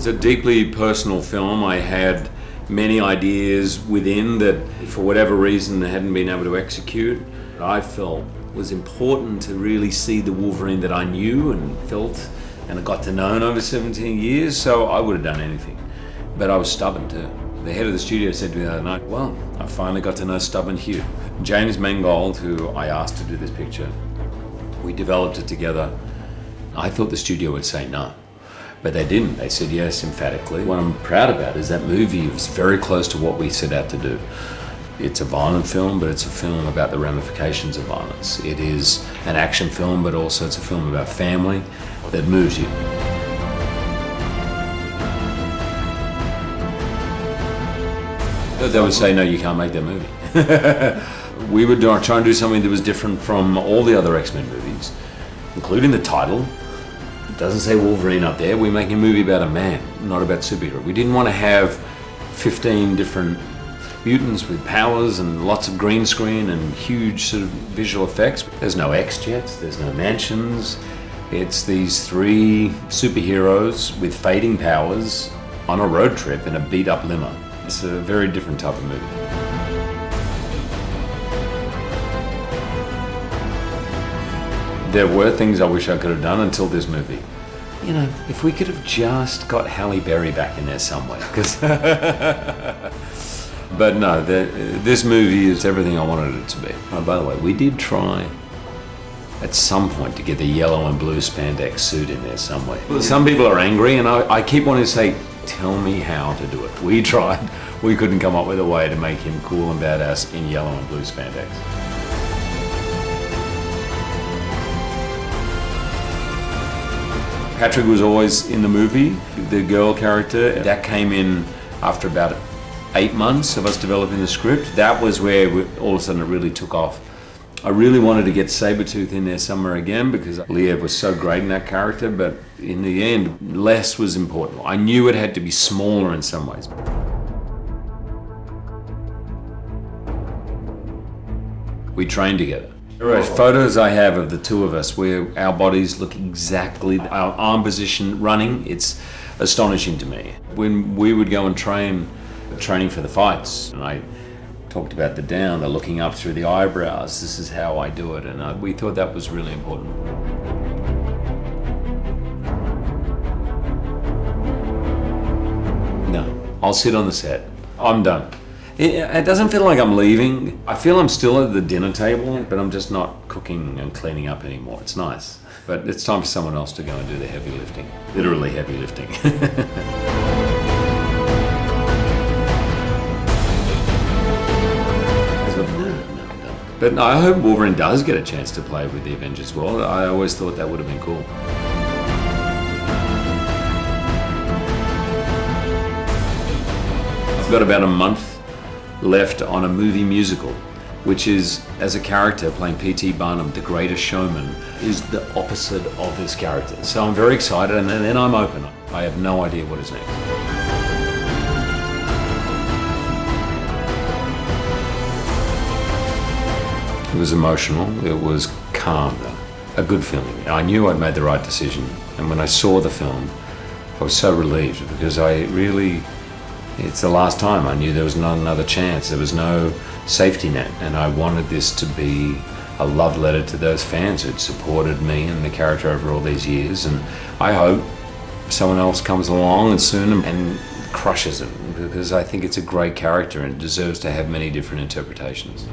a deeply personal film. I had many ideas within that, for whatever reason, I hadn't been able to execute. I felt was important to really see the Wolverine that I knew and felt and I got to know over 17 years, so I would have done anything. But I was stubborn too. The head of the studio said to me the other night, well, I finally got to know stubborn Hugh. James Mangold, who I asked to do this picture, we developed it together. I thought the studio would say no, but they didn't. They said yes emphatically. What I'm proud about is that movie was very close to what we set out to do. It's a violent film, but it's a film about the ramifications of violence. It is an action film, but also it's a film about family that moves you. They would say, no, you can't make that movie. We were trying to do something that was different from all the other X-Men movies, including the title. It doesn't say Wolverine up there. We're making a movie about a man, not about superhero. We didn't want to have 15 different mutants with powers and lots of green screen and huge sort of visual effects. There's no X-Jets, there's no mansions. It's these three superheroes with fading powers on a road trip in a beat-up limo. It's a very different type of movie. There were things I wish I could have done until this movie. You know, if we could have just got Halle Berry back in there somewhere, because. But no, this movie is everything I wanted it to be. Oh, by the way, we did try at some point to get the yellow and blue spandex suit in there somewhere. Some people are angry, and I keep wanting to say, tell me how to do it. We tried. We couldn't come up with a way to make him cool and badass in yellow and blue spandex. Patrick was always in the movie, the girl character. That came in after about 8 months of us developing the script. That was where all of a sudden it really took off. I really wanted to get Sabretooth in there somewhere again because Liev was so great in that character, but in the end, less was important. I knew it had to be smaller in some ways. We trained together. There are photos I have of the two of us where our bodies look exactly, our arm position running, it's astonishing to me. When we would go and training for the fights, and I talked about the looking up through the eyebrows, this is how I do it, and we thought that was really important. No, I'll sit on the set. I'm done. It doesn't feel like I'm leaving. I feel I'm still at the dinner table, but I'm just not cooking and cleaning up anymore. It's nice, but it's time for someone else to go and do the heavy lifting, literally heavy lifting. But I hope Wolverine does get a chance to play with the Avengers world. I always thought that would have been cool. I've got about a month left on a movie musical, which is, as a character playing P.T. Barnum, the greatest showman, is the opposite of his character. So I'm very excited, and then I'm open. I have no idea what is next. It was emotional, it was calm, a good feeling. I knew I'd made the right decision, and when I saw the film, I was so relieved because it's the last time. I knew there was not another chance, there was no safety net, and I wanted this to be a love letter to those fans who'd supported me and the character over all these years, and I hope someone else comes along and soon and crushes it, because I think it's a great character and it deserves to have many different interpretations.